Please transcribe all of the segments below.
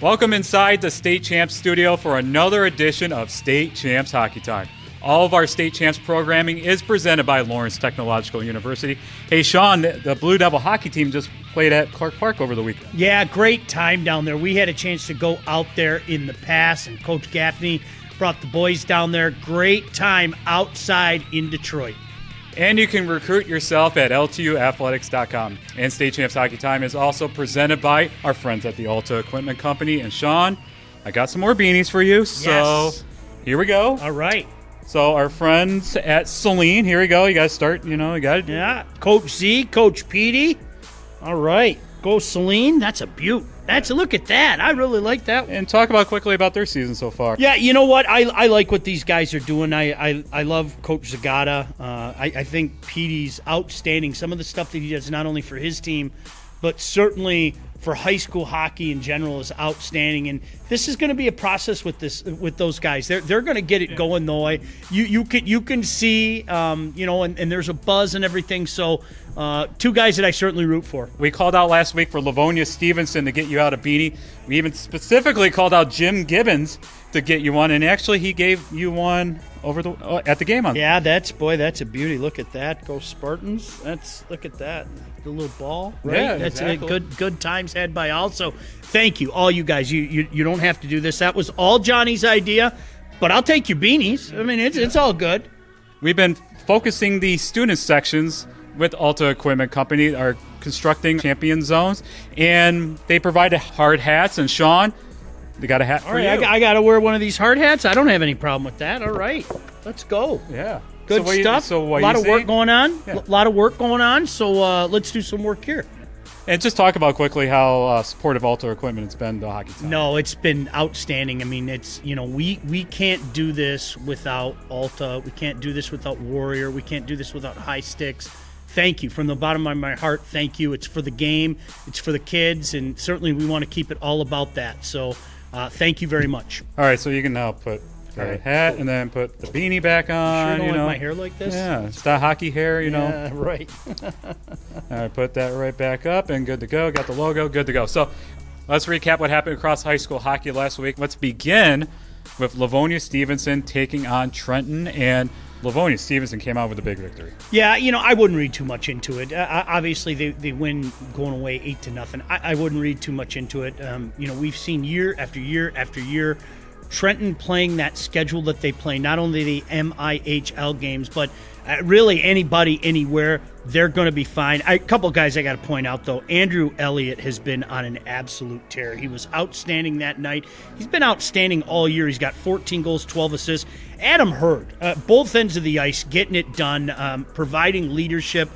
Welcome inside the State Champs studio for another edition of State Champs Hockey Time. All of our State Champs programming is presented by Lawrence Technological University. Hey, Sean, the Blue Devil hockey team just played at Clark Park over the weekend. Yeah, great time down there. We had a chance to go out there in the past, and Coach Gaffney brought the boys down there. Great time outside in Detroit. And you can recruit yourself at ltuathletics.com. And State Champs Hockey Time is also presented by our friends at the Alta Equipment Company. And Sean, I got some more beanies for you. So Yes. Here we go. All right. So our friends at Saline, here we go. You got to start, you got to. Yeah, Coach Z, Coach Petey. All right. Go Saline. That's a beaut. Look at that. I really like that. And talk quickly about their season so far. Yeah, you know what? I like what these guys are doing. I love Coach Zagata. I think Petey's outstanding. Some of the stuff that he does, not only for his team, but certainly for high school hockey in general, is outstanding. And this is going to be a process with those guys. They're going to get it going though. You can see and there's a buzz and everything. So two guys that I certainly root for. We called out last week for Livonia Stevenson to get you out a beanie. We even specifically called out Jim Gibbons to get you one, and actually he gave you one at the game on. Yeah, that's a beauty. Look at that. Go Spartans. Look at that. The little ball, right? Yeah, that's exactly. Good times had by all. So thank you, all you guys. You don't have to do this. That was all Johnny's idea, but I'll take your beanies. I mean, it's all good. We've been focusing the student sections with Alta Equipment Company, are constructing champion zones, and they provided hard hats. And Sean, they got a hat for you. I got to wear one of these hard hats. I don't have any problem with that. All right, let's go. Yeah. Good stuff. A lot of work going on. Yeah. A lot of work going on. So let's do some work here. And just talk about quickly how supportive Alta Equipment has been to hockey team. No, it's been outstanding. I mean, it's we can't do this without Alta. We can't do this without Warrior. We can't do this without Hystyx. Thank you from the bottom of my heart. Thank you. It's for the game. It's for the kids, and certainly we want to keep it all about that. So thank you very much. All right, so you can now put the hat and then put the beanie back on. Sure, don't like my hair like this. Yeah, it's that hockey hair, Yeah, right. All right, put that right back up and good to go. Got the logo, good to go. So let's recap what happened across high school hockey last week. Let's begin with Livonia Stevenson taking on Trenton, and Livonia Stevenson came out with a big victory. Yeah, I wouldn't read too much into it. Obviously, they win going away 8-0. I wouldn't read too much into it. We've seen year after year after year Trenton playing that schedule that they play, not only the MIHL games, but really anybody, anywhere, they're going to be fine. A couple of guys I got to point out, though. Andrew Elliott has been on an absolute tear. He was outstanding that night. He's been outstanding all year. He's got 14 goals, 12 assists. Adam Hurd, both ends of the ice, getting it done, providing leadership.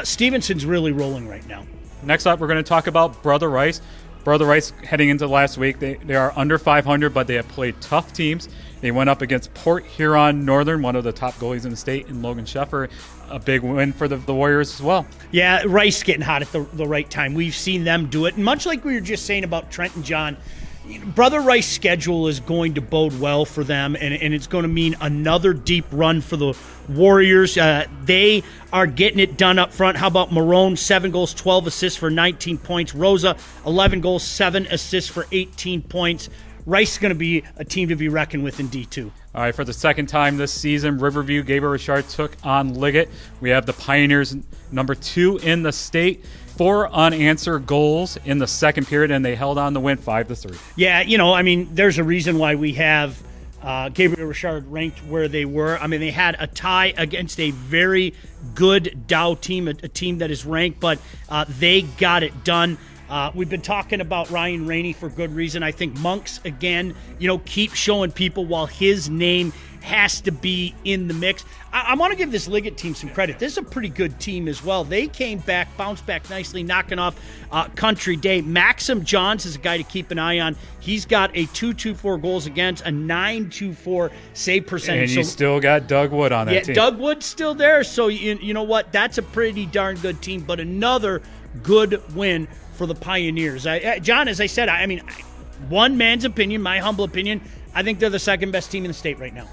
Stevenson's really rolling right now. Next up, we're going to talk about Brother Rice. Brother Rice, heading into last week, they are under 500, but they have played tough teams. They went up against Port Huron Northern, one of the top goalies in the state, and Logan Sheffer. A big win for the Warriors as well. Yeah, Rice getting hot at the right time. We've seen them do it. And much like we were just saying about Trenton, John, Brother Rice's schedule is going to bode well for them, and it's going to mean another deep run for the Warriors. They are getting it done up front. How about Marone, 7 goals, 12 assists for 19 points. Rosa, 11 goals, 7 assists for 18 points. Rice is going to be a team to be reckoned with in D2. All right, for the second time this season, Riverview, Gabriel Richard took on Liggett. We have the Pioneers, number 2 in the state. 4 unanswered goals in the second period, and they held on to win 5-3. Yeah, there's a reason why we have Gabriel Richard ranked where they were. They had a tie against a very good Dow team, a team that is ranked, but they got it done. We've been talking about Ryan Rainey for good reason. I think Monks, again, keep showing people while his name has to be in the mix. I want to give this Liggett team some credit. This is a pretty good team as well. They came back, bounced back nicely, knocking off Country Day. Maxim Johns is a guy to keep an eye on. He's got a 2.24 goals against, a 9.24 save percentage. And you still got Doug Wood on that team. Yeah, Doug Wood's still there. So you know what? That's a pretty darn good team, but another good win for the Pioneers. John, as I said, one man's opinion, my humble opinion, I think they're the second best team in the state right now.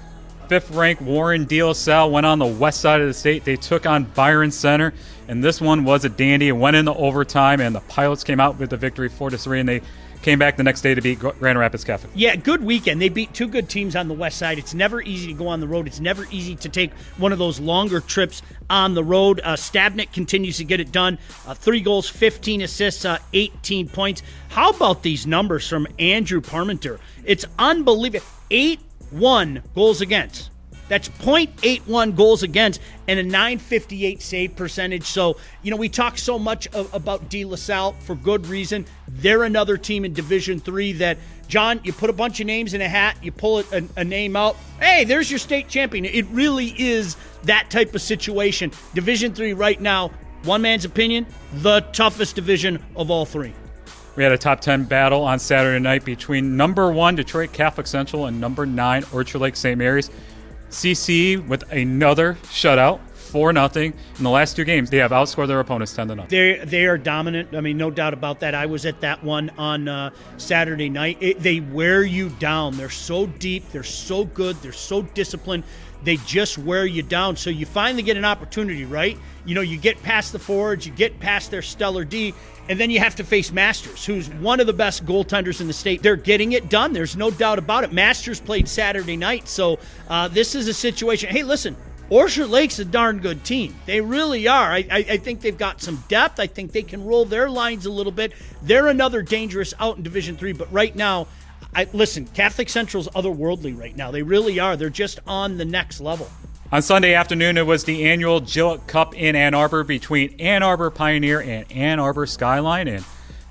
5th-ranked Warren De La Salle went on the west side of the state. They took on Byron Center, and this one was a dandy. It went into overtime, and the Pilots came out with the victory 4-3, and they came back the next day to beat Grand Rapids Catholic. Yeah, good weekend. They beat two good teams on the west side. It's never easy to go on the road. It's never easy to take one of those longer trips on the road. Stabnick continues to get it done. 3 goals, 15 assists, 18 points. How about these numbers from Andrew Parmenter? It's unbelievable. 8-1 goals against. That's .81 goals against and a .958 save percentage. So, we talk so much about De La Salle for good reason. They're another team in Division III that, John, you put a bunch of names in a hat, you pull a name out, hey, there's your state champion. It really is that type of situation. Division III right now, one man's opinion, the toughest division of all three. We had a top 10 battle on Saturday night between number 1 Detroit Catholic Central and number 9 Orchard Lake St. Mary's. CC with another shutout, 4-0. In the last 2 games, they have outscored their opponents 10-0. They are dominant. I mean, no doubt about that. I was at that one on Saturday night. They wear you down. They're so deep. They're so good. They're so disciplined. They just wear you down. So you finally get an opportunity, right? You get past the forwards, you get past their stellar D, and then you have to face Masters, who's one of the best goaltenders in the state. They're getting it done. There's no doubt about it. Masters played Saturday night, so this is a situation. Hey, listen, Orchard Lake's a darn good team. They really are. I think they've got some depth. I think they can roll their lines a little bit. They're another dangerous out in Division III, but right now, listen, Catholic Central's otherworldly right now. They really are. They're just on the next level. On Sunday afternoon, it was the annual Gillette Cup in Ann Arbor between Ann Arbor Pioneer and Ann Arbor Skyline, and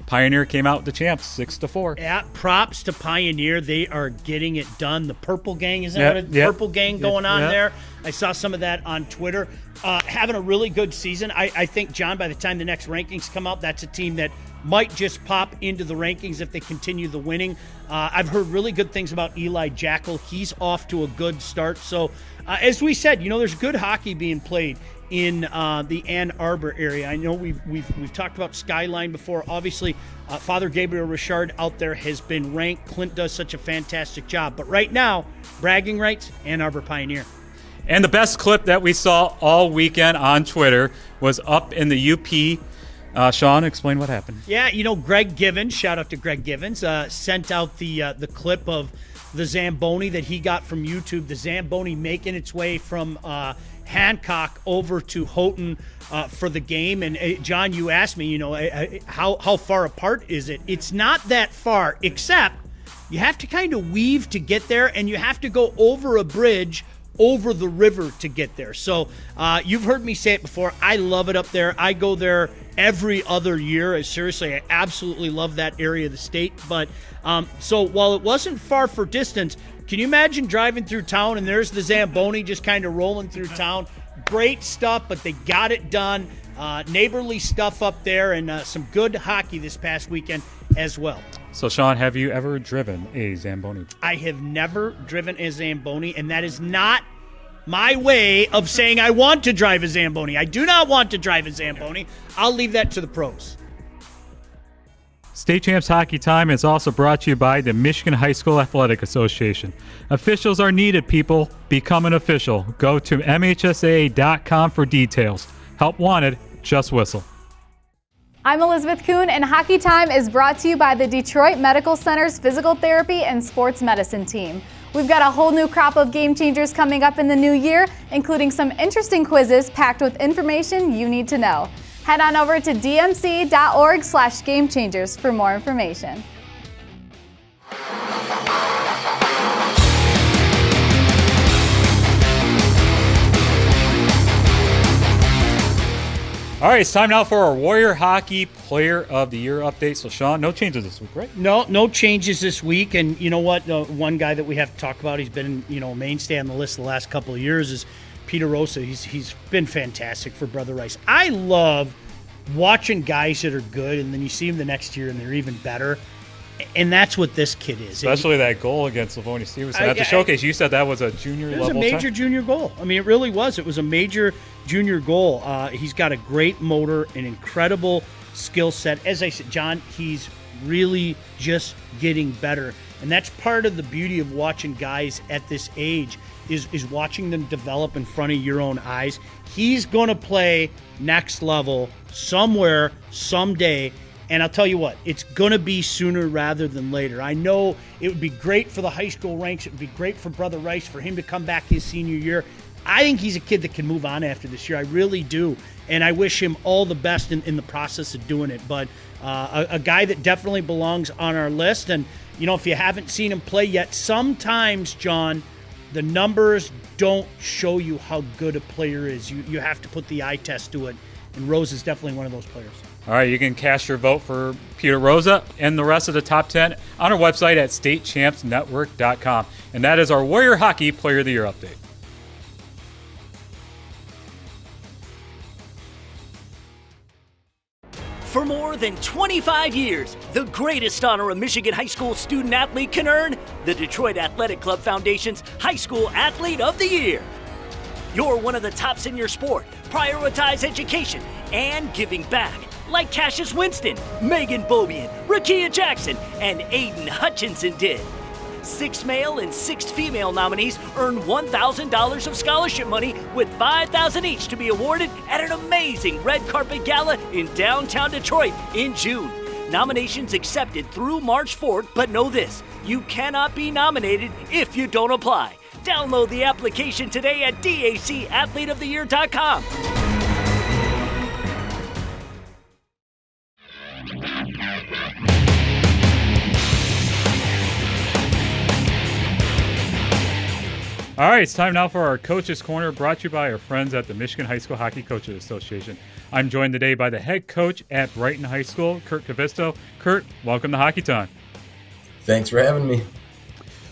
Pioneer came out with the champs, 6-4. Yeah, props to Pioneer. They are getting it done. The Purple Gang, is that Purple Gang going on there? I saw some of that on Twitter. Having a really good season. I think, John, by the time the next rankings come out, that's a team that might just pop into the rankings if they continue the winning. I've heard really good things about Eli Jackal. He's off to a good start. So, as we said, there's good hockey being played in the Ann Arbor area. I know we've talked about Skyline before. Obviously, Father Gabriel Richard out there has been ranked. Clint does such a fantastic job. But right now, bragging rights, Ann Arbor Pioneer. And the best clip that we saw all weekend on Twitter was up in the UP. Sean, explain what happened. Yeah, Greg Givens, shout out to Greg Givens, sent out the clip of the Zamboni that he got from YouTube. The Zamboni making its way from Hancock over to Houghton for the game. And John, you asked me, how far apart is it? It's not that far, except you have to kind of weave to get there, and you have to go over a bridge over the river to get there. So you've heard me say it before. I love it up there. I go there every other year. Seriously, I absolutely love that area of the state. But so while it wasn't far for distance, can you imagine driving through town and there's the Zamboni just kind of rolling through town? Great stuff, but they got it done. Neighborly stuff up there, and some good hockey this past weekend as well. So, Sean, have you ever driven a Zamboni? I have never driven a Zamboni, and that is not my way of saying I want to drive a Zamboni. I do not want to drive a Zamboni. I'll leave that to the pros. State Champs Hockey Time is also brought to you by the Michigan High School Athletic Association. Officials are needed, people. Become an official. Go to MHSAA.com for details. Help wanted, just whistle. I'm Elizabeth Kuhn, and Hockey Time is brought to you by the Detroit Medical Center's Physical Therapy and Sports Medicine team. We've got a whole new crop of game changers coming up in the new year, including some interesting quizzes packed with information you need to know. Head on over to dmc.org/gamechangers for more information. All right, it's time now for our Warrior Hockey Player of the Year update. So, Sean, no changes this week, right? No changes this week. And you know what? One guy that we have to talk about, he's been a mainstay on the list the last couple of years, is Peter Rosa. He's been fantastic for Brother Rice. I love watching guys that are good, and then you see them the next year, and they're even better. And that's what this kid is. Especially that goal against Livonia Stevenson. At the showcase, you said that was a junior level. It was a major junior goal. I mean, it really was. It was a major junior goal. He's got a great motor, an incredible skill set. As I said, John, he's really just getting better. And that's part of the beauty of watching guys at this age is watching them develop in front of your own eyes. He's going to play next level somewhere, someday. And I'll tell you what, it's going to be sooner rather than later. I know it would be great for the high school ranks. It would be great for Brother Rice for him to come back his senior year. I think he's a kid that can move on after this year. I really do. And I wish him all the best in the process of doing it. But a guy that definitely belongs on our list. And, you know, if you haven't seen him play yet, sometimes, John, the numbers don't show you how good a player is. You have to put the eye test to it. And Rose is definitely one of those players. All right, you can cast your vote for Peter Rosa and the rest of the top 10 on our website at statechampsnetwork.com. And that is our Warrior Hockey Player of the Year update. For more than 25 years, the greatest honor a Michigan high school student athlete can earn, the Detroit Athletic Club Foundation's High School Athlete of the Year. You're one of the tops in your sport. Prioritize education and giving back. Like Cassius Winston, Megan Bobian, Rakia Jackson, and Aiden Hutchinson did. 6 male and 6 female nominees earn $1,000 of scholarship money with $5,000 each to be awarded at an amazing red carpet gala in downtown Detroit in June. Nominations accepted through March 4th, but know this, you cannot be nominated if you don't apply. Download the application today at dacathleteoftheyear.com. All right, it's time now for our Coach's Corner, brought to you by our friends at the Michigan High School Hockey Coaches Association. I'm joined today by the head coach at Brighton High School, Kurt Kivisto. Kurt, welcome to Hockey Time. Thanks for having me.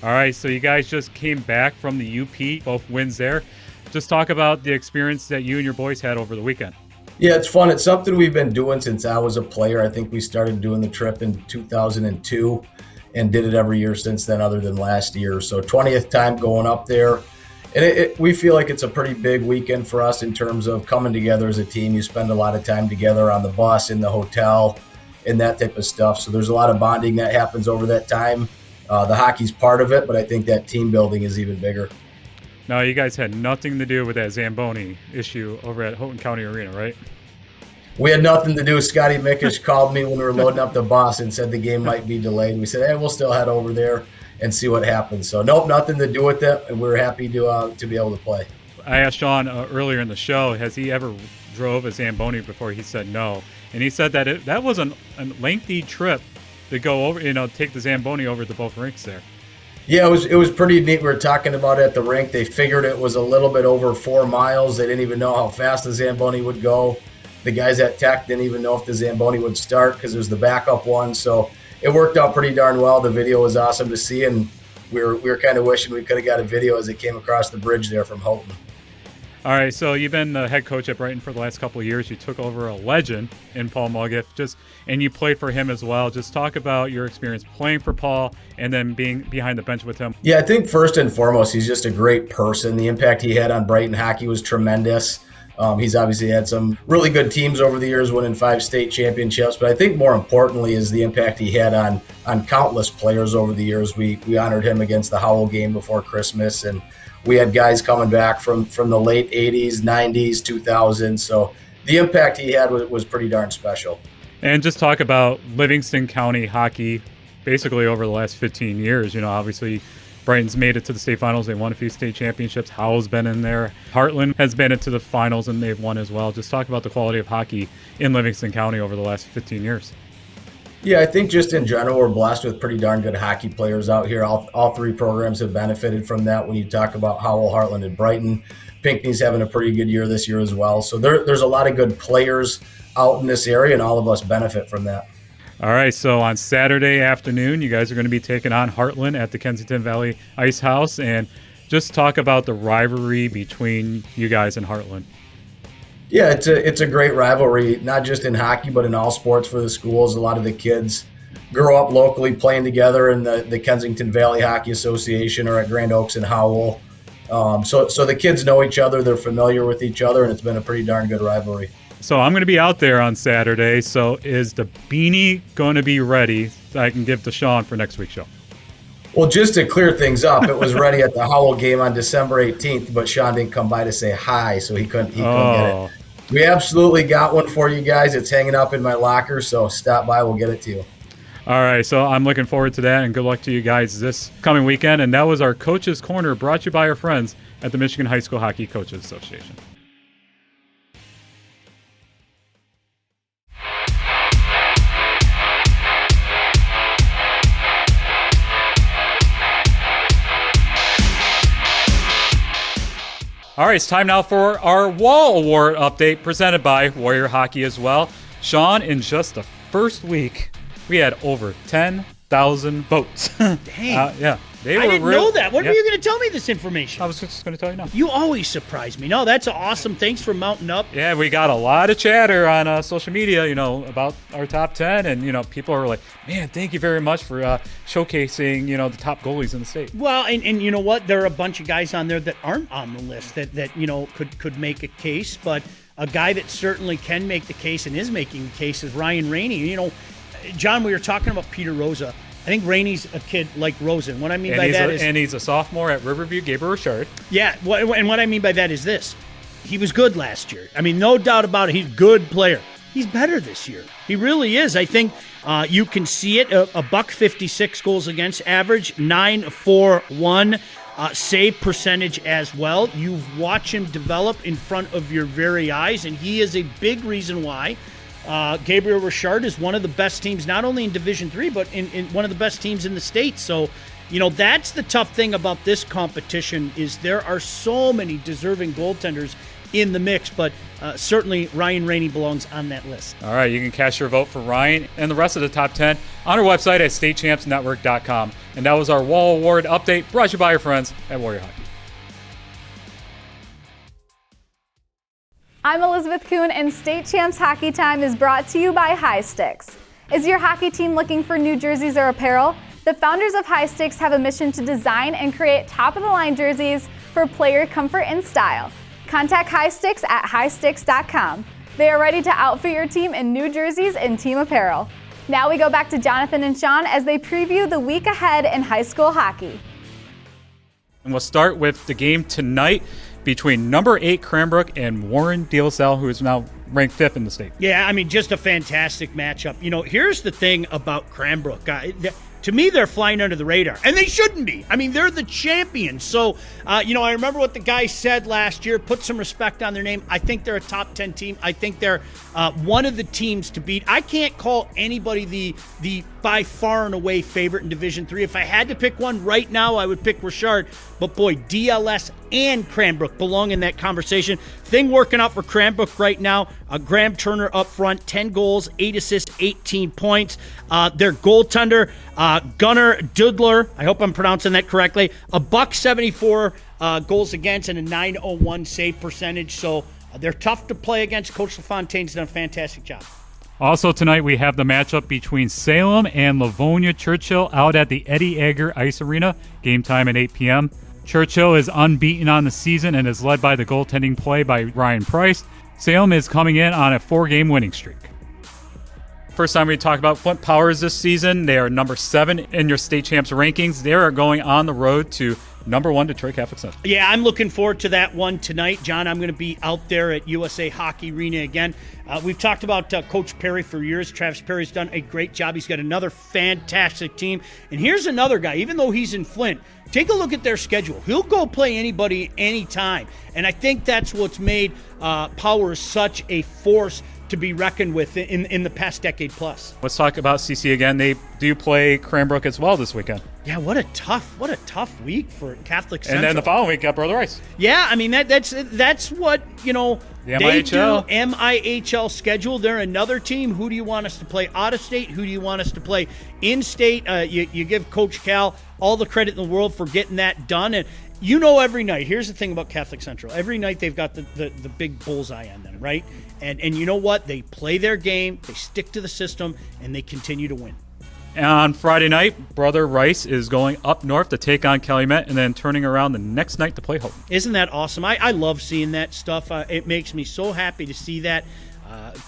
All right, so you guys just came back from the UP, both wins there. Just talk about the experience that you and your boys had over the weekend. Yeah, it's fun. It's something we've been doing since I was a player. I think we started doing the trip in 2002 and did it every year since then other than last year. So 20th time going up there. And we feel like it's a pretty big weekend for us in terms of coming together as a team. You spend a lot of time together on the bus, in the hotel, and that type of stuff. So there's a lot of bonding that happens over that time. The hockey's part of it, but I think that team building is even bigger. Now, you guys had nothing to do with that Zamboni issue over at Houghton County Arena, right? We had nothing to do. Scotty Mickish called me when we were loading up the bus and said the game might be delayed. We said, hey, we'll still head over there and see what happens. So, nope, nothing to do with it, and we're happy to be able to play. I asked Sean earlier in the show, has he ever drove a Zamboni before? He said no. And he said that that was a lengthy trip to go over, take the Zamboni over to both rinks there. Yeah, it was pretty neat. We were talking about it at the rink. They figured it was a little bit over 4 miles. They didn't even know how fast the Zamboni would go. The guys at Tech didn't even know if the Zamboni would start because there's the backup one. So it worked out pretty darn well. The video was awesome to see, and we were kind of wishing we could have got a video as it came across the bridge there from Houghton. All right, so you've been the head coach at Brighton for the last couple of years. You took over a legend in Paul Mulgiff, and you played for him as well. Just talk about your experience playing for Paul and then being behind the bench with him. Yeah, I think first and foremost, he's just a great person. The impact he had on Brighton hockey was tremendous. He's obviously had some really good teams over the years, winning 5 state championships. But I think more importantly is the impact he had on countless players over the years. We honored him against the Howell game before Christmas, and we had guys coming back from the late 80s, 90s, 2000s. So the impact he had was pretty darn special. And just talk about Livingston County hockey basically over the last 15 years. Obviously Brighton's made it to the state finals. They won a few state championships. Howell's been in there. Heartland has been into the finals, and they've won as well. Just talk about the quality of hockey in Livingston County over the last 15 years. Yeah, I think just in general, we're blessed with pretty darn good hockey players out here. All 3 programs have benefited from that. When you talk about Howell, Heartland, and Brighton, Pinckney's having a pretty good year this year as well. So there's a lot of good players out in this area, and all of us benefit from that. All right, so on Saturday afternoon, you guys are going to be taking on Heartland at the Kensington Valley Ice House, and just talk about the rivalry between you guys and Heartland. Yeah, it's a great rivalry, not just in hockey, but in all sports for the schools. A lot of the kids grow up locally playing together in the Kensington Valley Hockey Association or at Grand Oaks and Howell. So the kids know each other, they're familiar with each other, and it's been a pretty darn good rivalry. So I'm going to be out there on Saturday. So is the beanie going to be ready that I can give to Sean for next week's show? Well, just to clear things up, it was ready at the Howell game on December 18th, but Sean didn't come by to say hi, so he couldn't get it. We absolutely got one for you guys. It's hanging up in my locker, so stop by. We'll get it to you. All right, so I'm looking forward to that, and good luck to you guys this coming weekend. And that was our Coaches Corner, brought to you by our friends at the Michigan High School Hockey Coaches Association. All right, it's time now for our Wall Award update presented by Warrior Hockey as well. Sean, in just the first week, we had over 10,000 votes. Dang. Yeah. I didn't know that. When were you going to tell me this information? I was just going to tell you now. You always surprise me. No, that's awesome. Thanks for mounting up. Yeah, we got a lot of chatter on social media, about our top 10. And, people are like, man, thank you very much for showcasing, the top goalies in the state. Well, and you know what? There are a bunch of guys on there that aren't on the list that could make a case. But a guy that certainly can make the case and is making the case is Ryan Rainey. John, we were talking about Peter Rosa. I think Rainey's a kid like Rosa. And what I mean by that is... And he's a sophomore at Riverview, Gabriel Richard. Yeah, and what I mean by that is this. He was good last year. I mean, no doubt about it. He's a good player. He's better this year. He really is. I think you can see it. A $156 goals against average, 941 save percentage as well. You've watched him develop in front of your very eyes, and he is a big reason why Gabriel Richard is one of the best teams, not only in Division III, but in one of the best teams in the state. So, that's the tough thing about this competition is there are so many deserving goaltenders in the mix, but certainly Ryan Rainey belongs on that list. All right, you can cast your vote for Ryan and the rest of the top 10 on our website at statechampsnetwork.com. And that was our Wall Award update brought to you by our friends at Warrior Hockey. I'm Elizabeth Kuhn, and State Champs Hockey Time is brought to you by Hystyx. Is your hockey team looking for new jerseys or apparel? The founders of Hystyx have a mission to design and create top-of-the-line jerseys for player comfort and style. Contact Hystyx at hystyx.com. They are ready to outfit your team in new jerseys and team apparel. Now we go back to Jonathon and Sean as they preview the week ahead in high school hockey. And we'll start with the game tonight between number 8 Cranbrook and Warren De La Salle, who is now ranked 5th in the state. Yeah, I mean, just a fantastic matchup. Here's the thing about Cranbrook. To me, they're flying under the radar, and they shouldn't be. I mean, they're the champions. So, I remember what the guy said last year, put some respect on their name. I think they're a top 10 team. I think they're one of the teams to beat. I can't call anybody the by far and away favorite in Division III. If I had to pick one right now, I would pick Richard. But boy, DLS and Cranbrook belong in that conversation. Thing working out for Cranbrook right now. Graham Turner up front, 10 goals, 8 assists, 18 points. Their goaltender, Gunnar Dudler, I hope I'm pronouncing that correctly, a $174 goals against and a .901 save percentage. So they're tough to play against. Coach LaFontaine's done a fantastic job. Also tonight we have the matchup between Salem and Livonia Churchill out at the Eddie Egger Ice Arena. Game time at 8 p.m. Churchill is unbeaten on the season and is led by the goaltending play by Ryan Price. Salem is coming in on a 4-game winning streak. First time we talk about Flint Powers this season. They are number 7 in your state champs rankings. They are going on the road to number 1 Detroit Catholic Central. Yeah, I'm looking forward to that one tonight. John, I'm going to be out there at USA Hockey Arena again. We've talked about Coach Perry for years. Travis Perry's done a great job. He's got another fantastic team. And here's another guy, even though he's in Flint, take a look at their schedule. He'll go play anybody anytime. And I think that's what's made Powers such a force to be reckoned with in the past decade plus. Let's talk about CC again. They do play Cranbrook as well this weekend. Yeah, what a tough week for Catholic Central. And then the following week got Brother Rice. Yeah, I mean that's what the they do. MIHL. MIHL schedule. They're another team. Who do you want us to play out of state? Who do you want us to play in state? You give Coach Cal all the credit in the world for getting that done. And every night. Here's the thing about Catholic Central. Every night they've got the big bullseye on them, right? And you know what? They play their game, they stick to the system, and they continue to win. And on Friday night, Brother Rice is going up north to take on Calumet and then turning around the next night to play Houghton. Isn't that awesome? I love seeing that stuff. It makes me so happy to see that.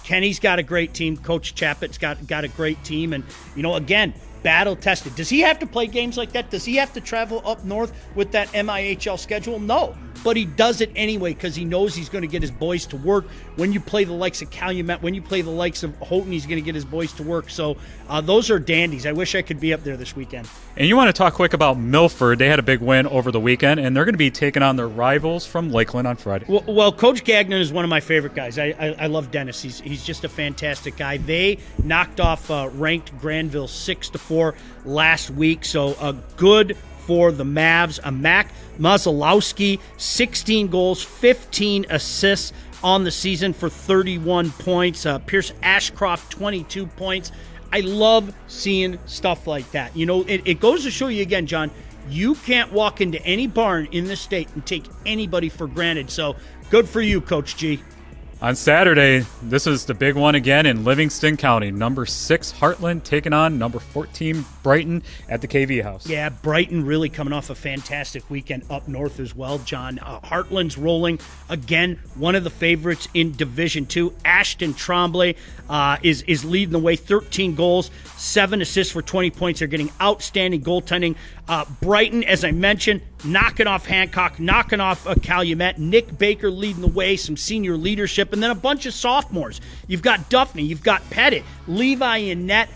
Kenny's got a great team. Coach Chappett's got a great team. And, again, battle tested. Does he have to play games like that? Does he have to travel up north with that MIHL schedule? No. but he does it anyway because he knows he's going to get his boys to work. When you play the likes of Calumet, when you play the likes of Houghton, he's going to get his boys to work. So those are dandies. I wish I could be up there this weekend. And you want to talk quick about Milford. They had a big win over the weekend, and they're going to be taking on their rivals from Lakeland on Friday. Well, Coach Gagnon is one of my favorite guys. I love Dennis. He's just a fantastic guy. They knocked off ranked Granville 6-4 last week, so good for the Mavs. Mac Mazalowski, 16 goals, 15 assists on the season for 31 points. Pierce Ashcroft, 22 points. I love seeing stuff like that. You know, it goes to show you again, John, you can't walk into any barn in the state and take anybody for granted. So good for you, Coach G. On Saturday, this is the big one again in Livingston County. Number 6 Heartland taking on number 14 Brighton at the KV House. Yeah, Brighton really coming off a fantastic weekend up north as well, John. Heartland's rolling again, one of the favorites in Division II. Ashton Tremblay is leading the way, 13 goals, 7 assists for 20 points. They're getting outstanding goaltending. Brighton, as I mentioned, knocking off Hancock, knocking off Calumet. Nick Baker leading the way, some senior leadership, and then a bunch of sophomores. You've got Duffney, you've got Pettit, Levi in net.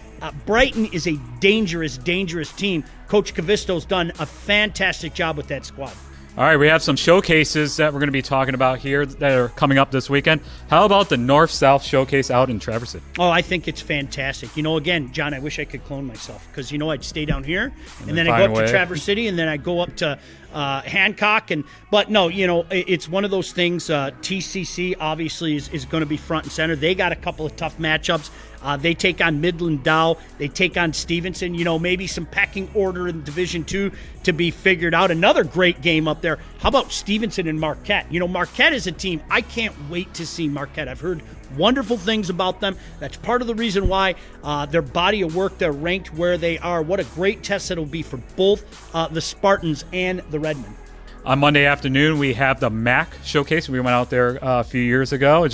Brighton is a dangerous, dangerous team. Coach Kivisto's done a fantastic job with that squad. All right, we have some showcases that we're going to be talking about here that are coming up this weekend. How about the North-South Showcase out in Traverse City? Oh, I think it's fantastic. You know, again, John, I wish I could clone myself because, you know, I'd stay down here and then I go up to Traverse City and then I go up to Hancock. But no, you know, it's one of those things. TCC obviously is going to be front and center. They got a couple of tough matchups. They take on Midland Dow. They take on Stevenson. You know, maybe some pecking order in Division II to be figured out. Another great game up there. How about Stevenson and Marquette? You know, Marquette is a team. I can't wait to see Marquette. I've heard wonderful things about them. That's part of the reason why their body of work, they're ranked where they are. What a great test it'll be for both the Spartans and the Redmen. On Monday afternoon, we have the MAC Showcase. We went out there a few years ago.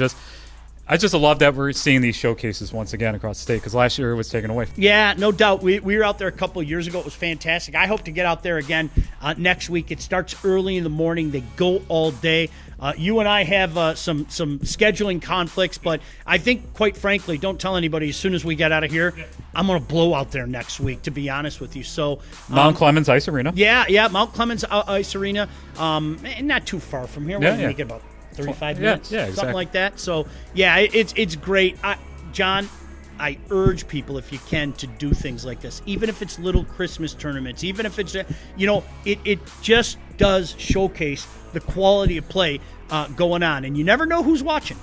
I just love that we're seeing these showcases once again across the state because last year it was taken away. Yeah, no doubt. We were out there a couple of years ago. It was fantastic. I hope to get out there again next week. It starts early in the morning. They go all day. You and I have some scheduling conflicts, but I think, quite frankly, don't tell anybody as soon as we get out of here, I'm going to blow out there next week, to be honest with you. So Mount Clemens Ice Arena. Yeah, Mount Clemens Ice Arena. Not too far from here. We're make it about 35 minutes, exactly. Something like that. So, yeah, it's great. John, I urge people, if you can, to do things like this, even if it's little Christmas tournaments, even if it's, you know, it just does showcase the quality of play going on, and you never know who's watching.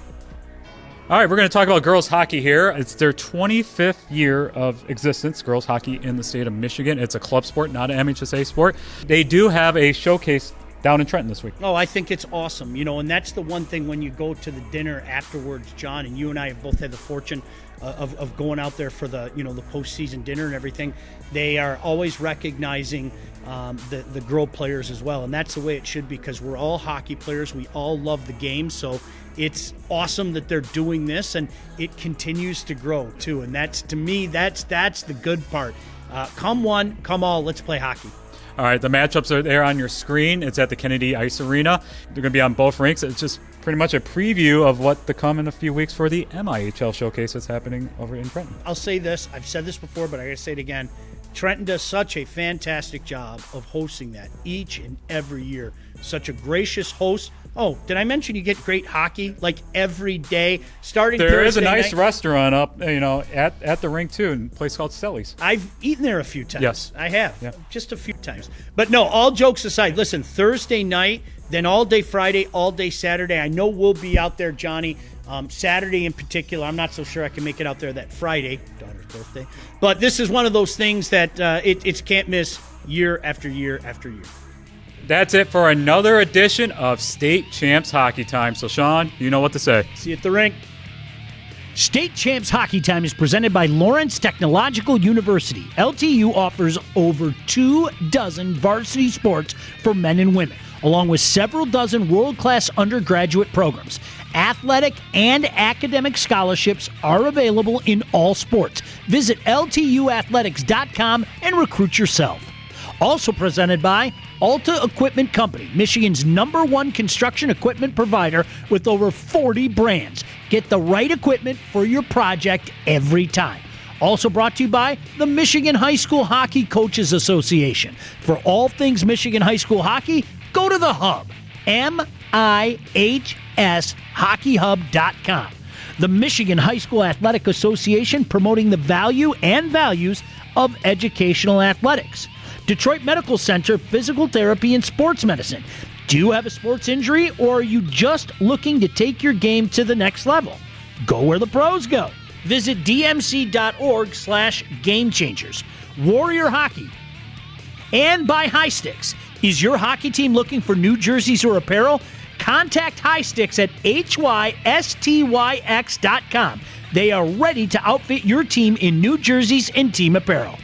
All right, we're going to talk about girls hockey here. It's their 25th year of existence, girls hockey in the state of Michigan. It's a club sport, not an MHSAA sport. They do have a showcase down in Trenton this week. Oh, I think it's awesome. You know, and that's the one thing when you go to the dinner afterwards, John, and you and I have both had the fortune of going out there for the, you know, the postseason dinner and everything. They are always recognizing the girl players as well, and that's the way it should be because we're all hockey players. We all love the game, so it's awesome that they're doing this, and it continues to grow too. And that's, to me, that's the good part. Come one, come all. Let's play hockey. All right, the matchups are there on your screen. It's at the Kennedy Ice Arena. They're going to be on both rinks. It's just pretty much a preview of what to come in a few weeks for the MIHL showcase that's happening over in Trenton. I'll say this. I've said this before, but I got to say it again. Trenton does such a fantastic job of hosting that each and every year. Such a gracious host. Oh, did I mention you get great hockey like every day? Starting there is a Thursday nice night. Restaurant up, you know, at the rink too, in a place called Sally's. I've eaten there a few times. Yes, I have. Yeah. Just a few times. But no, all jokes aside, listen, Thursday night, then all day Friday, all day Saturday. I know we'll be out there, Johnny. Saturday in particular, I'm not so sure I can make it out there that Friday, daughter's birthday. But this is one of those things that it's can't miss year after year after year. That's it for another edition of State Champs Hockey Time. So, Sean, you know what to say. See you at the rink. State Champs Hockey Time is presented by Lawrence Technological University. LTU offers over 24 varsity sports for men and women, along with several dozen world-class undergraduate programs. Athletic and academic scholarships are available in all sports. Visit LTUathletics.com and recruit yourself. Also presented by Alta Equipment Company, Michigan's #1 construction equipment provider with over 40 brands. Get the right equipment for your project every time. Also brought to you by the Michigan High School Hockey Coaches Association. For all things Michigan High School hockey, go to the Hub, MIHSHockeyHub.com. The Michigan High School Athletic Association, promoting the value and values of educational athletics. Detroit Medical Center, Physical Therapy and Sports Medicine. Do you have a sports injury, or are you just looking to take your game to the next level? Go where the pros go. Visit dmc.org/Game Changers. Warrior Hockey. And by Hystyx. Is your hockey team looking for new jerseys or apparel? Contact Hystyx at hystyx.com. They are ready to outfit your team in new jerseys and team apparel.